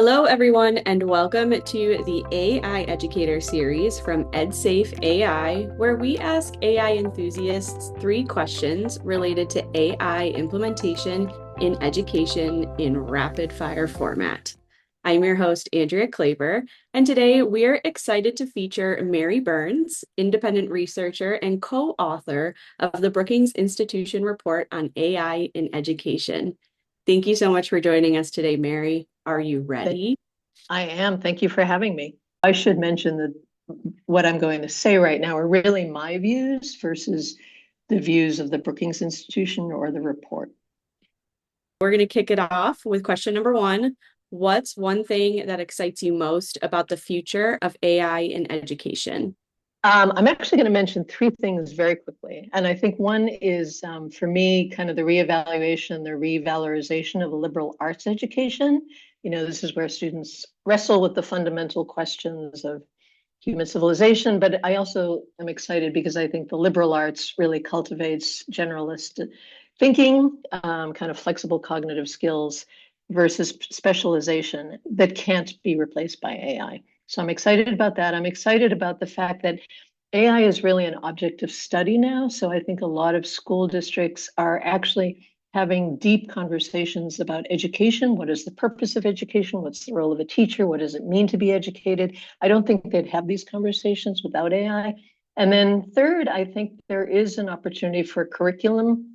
Hello, everyone, and welcome to the AI Educator series from EDSAFE AI, where we ask AI enthusiasts 3 questions related to AI implementation in education in rapid fire format. I'm your host, Andrea Claver, and today we are excited to feature Mary Burns, independent researcher and co-author of the Brookings Institution report on AI in education. Thank you so much for joining us today, Mary. Are you ready? I am. Thank you for having me. I should mention that what I'm going to say right now are really my views versus the views of the Brookings Institution or the report. We're going to kick it off with question number 1. What's one thing that excites you most about the future of AI in education? I'm actually going to mention 3 things very quickly. And I think one is, for me, kind of the reevaluation, the revalorization of a liberal arts education. This is where students wrestle with the fundamental questions of human civilization. But I also am excited because I think the liberal arts really cultivates generalist thinking, kind of flexible cognitive skills versus specialization that can't be replaced by AI. So I'm excited about that. I'm excited about the fact that AI is really an object of study now. So I think a lot of school districts are actually having deep conversations about education. What is the purpose of education? What's the role of a teacher? What does it mean to be educated? I don't think they'd have these conversations without AI. And then third, I think there is an opportunity for curriculum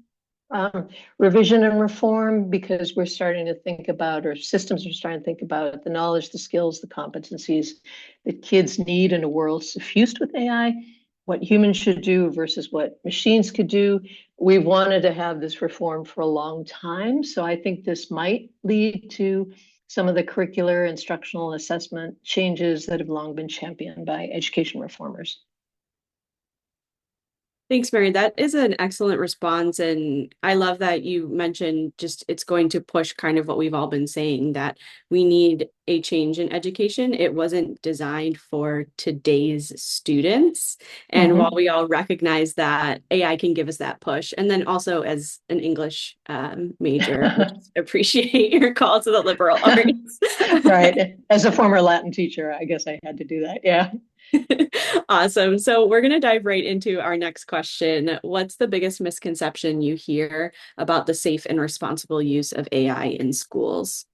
revision and reform, because we're starting to think about, or systems are starting to think about, the knowledge, the skills, the competencies that kids need in a world suffused with AI, what humans should do versus what machines could do. We've wanted to have this reform for a long time. So I think this might lead to some of the curricular instructional assessment changes that have long been championed by education reformers. Thanks, Mary. That is an excellent response. And I love that you mentioned just it's going to push kind of what we've all been saying, that we need a change in education. It wasn't designed for today's students. And while we all recognize that AI can give us that push, and then also as an English major, I just appreciate your call to the liberal arts. Right. As a former Latin teacher, I guess I had to do that. Yeah. Awesome. So we're going to dive right into our next question. What's the biggest misconception you hear about the safe and responsible use of AI in schools?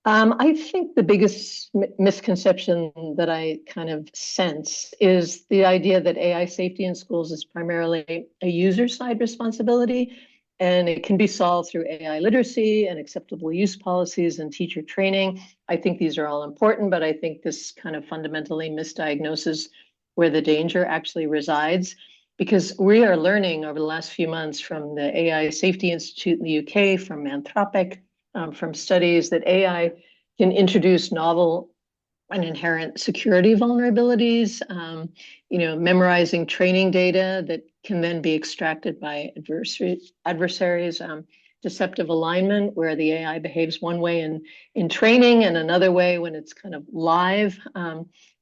I think the biggest misconception that I kind of sense is the idea that AI safety in schools is primarily a user side responsibility, and it can be solved through AI literacy and acceptable use policies and teacher training. I think these are all important, but I think this kind of fundamentally misdiagnoses where the danger actually resides, because we are learning over the last few months from the AI Safety Institute in the UK, from Anthropic, from studies, that AI can introduce novel and inherent security vulnerabilities, memorizing training data that can then be extracted by adversaries, deceptive alignment, where the AI behaves one way in training and another way when it's kind of live.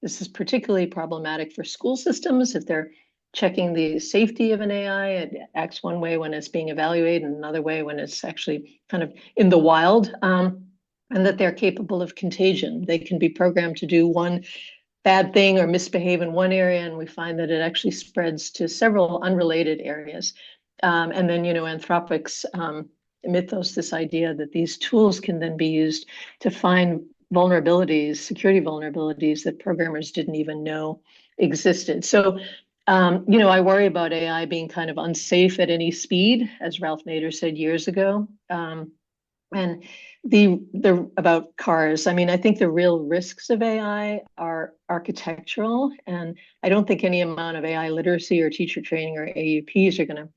This is particularly problematic for school systems if they're checking the safety of an AI. It acts one way when it's being evaluated and another way when it's actually kind of in the wild, and that they're capable of contagion. They can be programmed to do one bad thing or misbehave in one area, and we find that it actually spreads to several unrelated areas. And then, Anthropic's mythos, this idea that these tools can then be used to find vulnerabilities, security vulnerabilities that programmers didn't even know existed. So I worry about AI being kind of unsafe at any speed, as Ralph Nader said years ago. And the about cars, I mean, I think the real risks of AI are architectural, and I don't think any amount of AI literacy or teacher training or AUPs are going to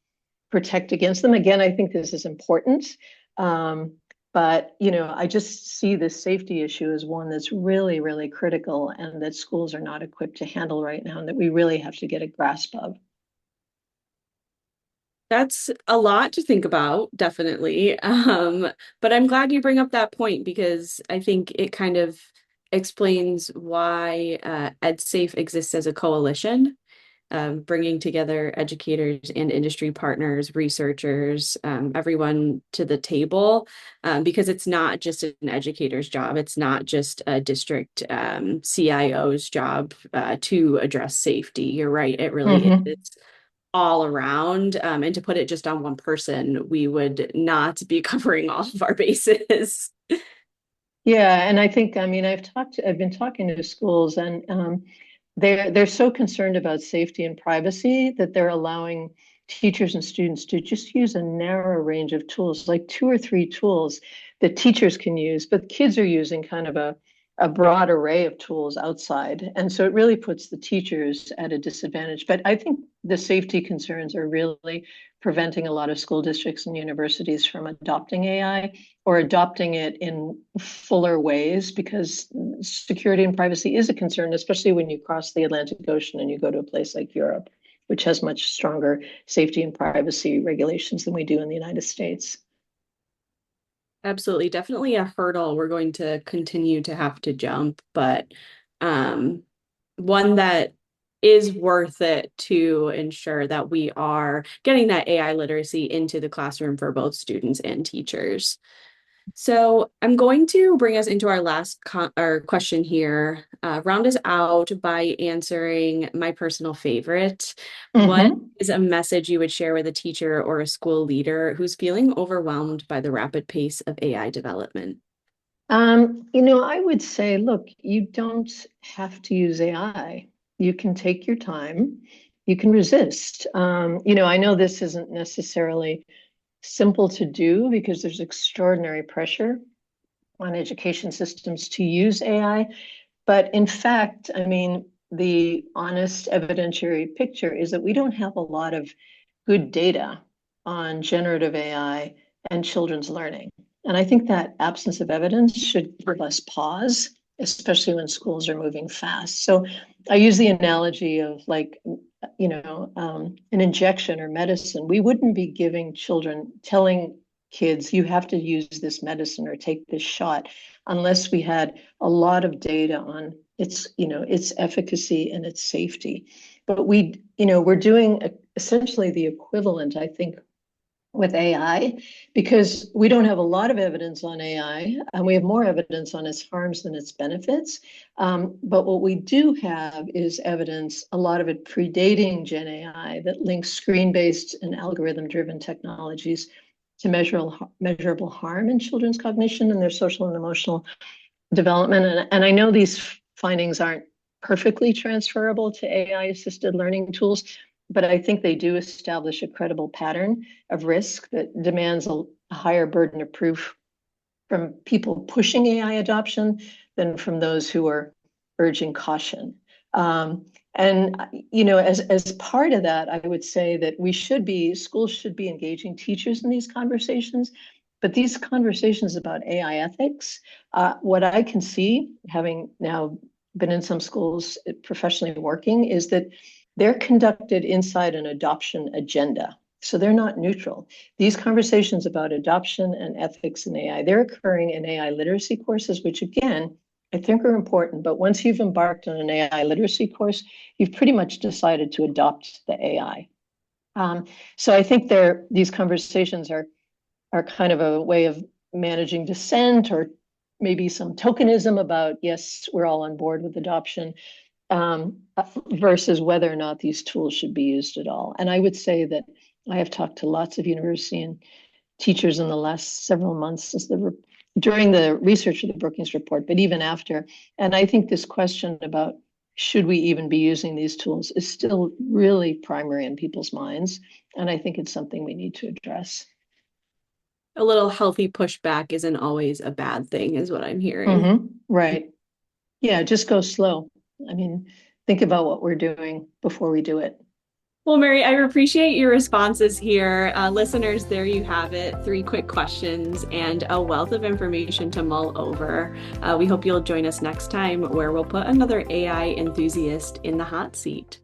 protect against them. Again, I think this is important. But, I just see this safety issue as one that's really, really critical, and that schools are not equipped to handle right now, and that we really have to get a grasp of. That's a lot to think about, definitely. But I'm glad you bring up that point because I think it kind of explains why EdSafe exists as a coalition. bringing together educators and industry partners, researchers, everyone to the table, because it's not just an educator's job. It's not just a district CIO's job to address safety. You're right. It really is. Hmm. It's all around. And to put it just on one person, we would not be covering all of our bases. Yeah, and I think, I mean, I've been talking to schools, and they're so concerned about safety and privacy that they're allowing teachers and students to just use a narrow range of tools, like two or three tools that teachers can use, but kids are using kind of a broad array of tools outside. And so it really puts the teachers at a disadvantage. But I think the safety concerns are really preventing a lot of school districts and universities from adopting AI or adopting it in fuller ways, because security and privacy is a concern, especially when you cross the Atlantic Ocean and you go to a place like Europe, which has much stronger safety and privacy regulations than we do in the United States. Absolutely, definitely a hurdle we're going to continue to have to jump, but um, one that is worth it to ensure that we are getting that AI literacy into the classroom for both students and teachers. So I'm going to bring us into our last our question here. Round us out by answering my personal favorite. What Mm-hmm. is a message you would share with a teacher or a school leader who's feeling overwhelmed by the rapid pace of AI development? I would say, look, you don't have to use AI. You can take your time. You can resist. I know this isn't necessarily simple to do because there's extraordinary pressure on education systems to use AI. But in fact, I mean, the honest evidentiary picture is that we don't have a lot of good data on generative AI and children's learning. And I think that absence of evidence should give us pause, especially when schools are moving fast. So I use the analogy of like, an injection or medicine. We wouldn't be telling kids, you have to use this medicine or take this shot unless we had a lot of data on its efficacy and its safety. But we're doing essentially the equivalent, I think, with AI, because we don't have a lot of evidence on AI, and we have more evidence on its harms than its benefits. But what we do have is evidence, a lot of it predating Gen AI, that links screen-based and algorithm-driven technologies to measurable harm in children's cognition and their social and emotional development. And I know these findings aren't perfectly transferable to AI assisted learning tools, but I think they do establish a credible pattern of risk that demands a higher burden of proof from people pushing AI adoption than from those who are urging caution. As part of that, I would say that schools should be engaging teachers in these conversations. But these conversations about AI ethics, what I can see, having now been in some schools professionally working, is that they're conducted inside an adoption agenda. So they're not neutral. These conversations about adoption and ethics in AI, they're occurring in AI literacy courses, which again, I think are important. But once you've embarked on an AI literacy course, you've pretty much decided to adopt the AI. So I think these conversations are kind of a way of managing dissent, or maybe some tokenism about, yes, we're all on board with adoption, versus whether or not these tools should be used at all. And I would say that I have talked to lots of university and teachers in the last several months during the research of the Brookings report, but even after. And I think this question about should we even be using these tools is still really primary in people's minds. And I think it's something we need to address. A little healthy pushback isn't always a bad thing, is what I'm hearing. Right. Yeah, just go slow. I mean, think about what we're doing before we do it. Well, Mary, I appreciate your responses here. Listeners, there you have it. 3 quick questions and a wealth of information to mull over. We hope you'll join us next time where we'll put another AI enthusiast in the hot seat.